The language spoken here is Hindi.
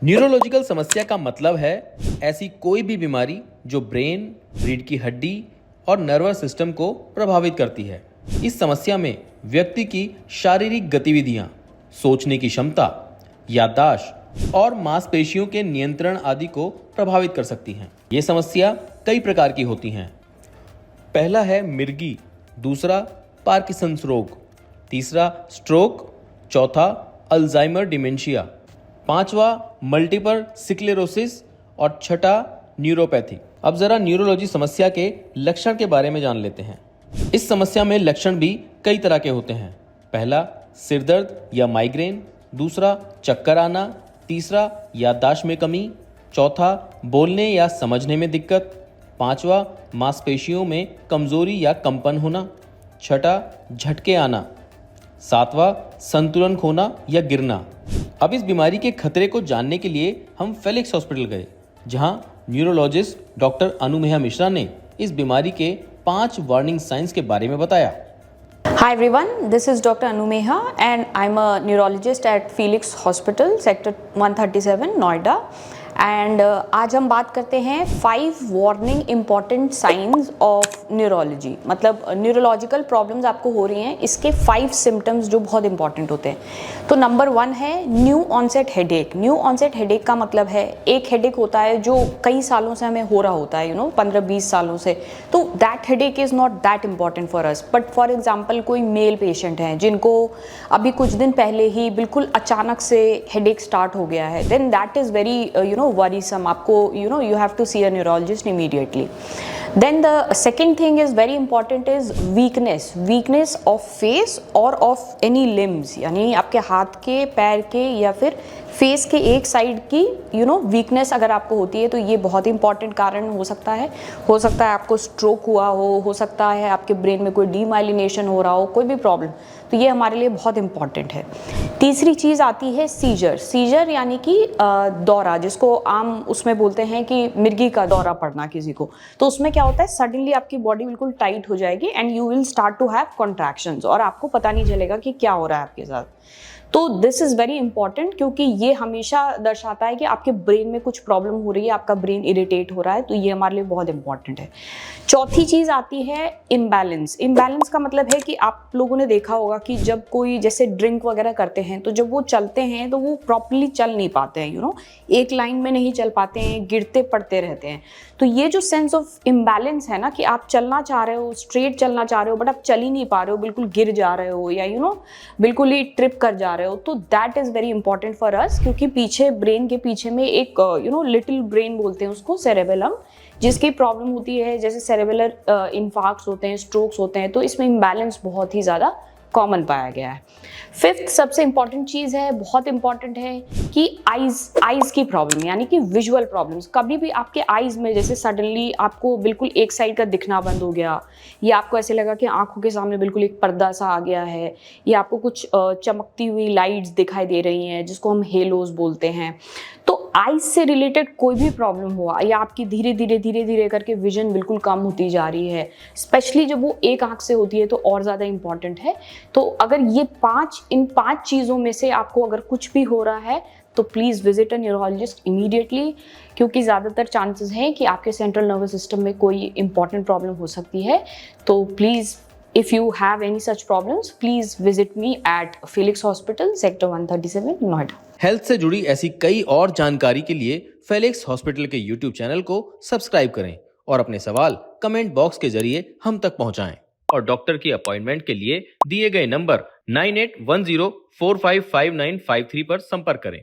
न्यूरोलॉजिकल समस्या का मतलब है ऐसी कोई भी बीमारी जो ब्रेन, रीढ़ की हड्डी और नर्वस सिस्टम को प्रभावित करती है। इस समस्या में व्यक्ति की शारीरिक गतिविधियां, सोचने की क्षमता, याददाश्त और मांसपेशियों के नियंत्रण आदि को प्रभावित कर सकती हैं। ये समस्या कई प्रकार की होती हैं। पहला है मिर्गी, दूसरा पार्किंसंस रोग, तीसरा स्ट्रोक, चौथा अल्जाइमर डिमेंशिया, पांचवा मल्टीपल स्क्लेरोसिस और छठा न्यूरोपैथी। अब जरा न्यूरोलॉजी समस्या के लक्षण के बारे में जान लेते हैं। इस समस्या में लक्षण भी कई तरह के होते हैं। पहला सिरदर्द या माइग्रेन, दूसरा चक्कर आना, तीसरा याददाश्त में कमी, चौथा बोलने या समझने में दिक्कत, पांचवा मांसपेशियों में कमजोरी या कंपन होना, छठा झटके आना, सातवां संतुलन खोना या गिरना। अब इस बीमारी के खतरे को जानने के लिए हम फेलिक्स हॉस्पिटल गए, जहां न्यूरोलॉजिस्ट डॉक्टर अनुमेहा मिश्रा ने इस बीमारी के 5 वार्निंग साइंस के बारे में बताया। Hi everyone, this is Dr. Anumeha and I'm a neurologist at Felix Hospital, Sector 137, Noida. And आज हम बात करते हैं 5 warning important science of neurology. मतलब न्यूरोलॉजिकल प्रॉब्लम्स आपको हो रही हैं, इसके 5 सिम्टम्स जो बहुत इंपॉर्टेंट होते हैं। तो नंबर 1 है new onset headache. New onset headache का मतलब है एक हेडेक होता है जो कई सालों से हमें हो रहा होता है, 15-20 सालों से। तो that headache is not that important for us, but for example कोई मेल पेशेंट हैं जिनको अभी कुछ दिन पहले ही बिल्कुल अचानक से हेडेक स्टार्ट हो गया है, then that is very worrisome. आपको you have to see a neurologist immediately. Then the second thing is very important is weakness of face or of any limbs, यानी आपके हाथ के, पैर के या फिर फेस के एक साइड की वीकनेस अगर आपको होती है तो ये बहुत इंपॉर्टेंट कारण हो सकता है। आपको स्ट्रोक हुआ हो सकता है आपके ब्रेन में कोई डीमाइलिनेशन हो रहा हो, कोई भी प्रॉब्लम, तो ये हमारे लिए बहुत इंपॉर्टेंट है। तीसरी चीज़ आती है सीजर यानी कि दौरा, जिसको आम उसमें बोलते हैं कि मिर्गी का दौरा पड़ना किसी को। तो उसमें क्या होता है, सडनली आपकी बॉडी बिल्कुल टाइट हो जाएगी and you will start to have contractions और आपको पता नहीं चलेगा कि क्या हो रहा है आपके साथ। तो दिस इज़ वेरी इंपॉर्टेंट क्योंकि ये हमेशा दर्शाता है कि आपके ब्रेन में कुछ प्रॉब्लम हो रही है, आपका ब्रेन इरिटेट हो रहा है, तो ये हमारे लिए बहुत इंपॉर्टेंट है। चौथी चीज़ आती है इम्बैलेंस। इम्बैलेंस का मतलब है कि आप लोगों ने देखा होगा कि जब कोई जैसे ड्रिंक वगैरह करते हैं तो जब वो चलते हैं तो वो प्रॉपरली चल नहीं पाते हैं, एक लाइन में नहीं चल पाते हैं, गिरते पड़ते रहते हैं। तो ये जो सेंस ऑफ इम्बैलेंस है ना, कि आप चलना चाह रहे हो, स्ट्रेट चलना चाह रहे हो, बट आप चल ही नहीं पा रहे हो, बिल्कुल गिर जा रहे हो या बिल्कुल ही ट्रिप कर जा रहे हो, तो that is very important for us. क्योंकि पीछे ब्रेन के पीछे में एक लिटिल ब्रेन बोलते हैं उसको, सेरेबेलम, जिसकी प्रॉब्लम होती है, जैसे सेरेबेलर इन्फार्क्ट्स होते हैं, स्ट्रोक्स होते हैं, तो इसमें इम्बैलेंस बहुत ही ज़्यादा कॉमन पाया गया है। 5th सबसे इंपॉर्टेंट चीज़ है, बहुत इंपॉर्टेंट है कि आइज़ की प्रॉब्लम, यानी कि विजुअल प्रॉब्लम्स। कभी भी आपके आइज़ में जैसे सडनली आपको बिल्कुल एक साइड का दिखना बंद हो गया, या आपको ऐसे लगा कि आंखों के सामने बिल्कुल एक पर्दा सा आ गया है, या आपको कुछ चमकती हुई लाइट्स दिखाई दे रही हैं जिसको हम हेलोज बोलते हैं, तो आइज से रिलेटेड कोई भी प्रॉब्लम हुआ, या आपकी धीरे धीरे करके विजन बिल्कुल कम होती जा रही है, स्पेशली जब वो एक आंख से होती है तो और ज़्यादा इंपॉर्टेंट है। तो अगर इन 5 चीज़ों में से आपको अगर कुछ भी हो रहा है तो please visit a neurologist immediately, क्योंकि ज़्यादातर चांसेस हैं कि आपके सेंट्रल नर्वस सिस्टम में कोई इंपॉर्टेंट प्रॉब्लम हो सकती है। तो please, if you have any such problems, please visit me at Felix Hospital, Sector 137, Noida. Health से जुड़ी ऐसी कई और जानकारी के लिए फेलिक्स हॉस्पिटल के YouTube चैनल को सब्सक्राइब करें और अपने सवाल कमेंट बॉक्स के जरिए हम तक पहुंचाएं। और डॉक्टर की अपॉइंटमेंट के लिए दिए गए नंबर 9810455953 पर संपर्क करें।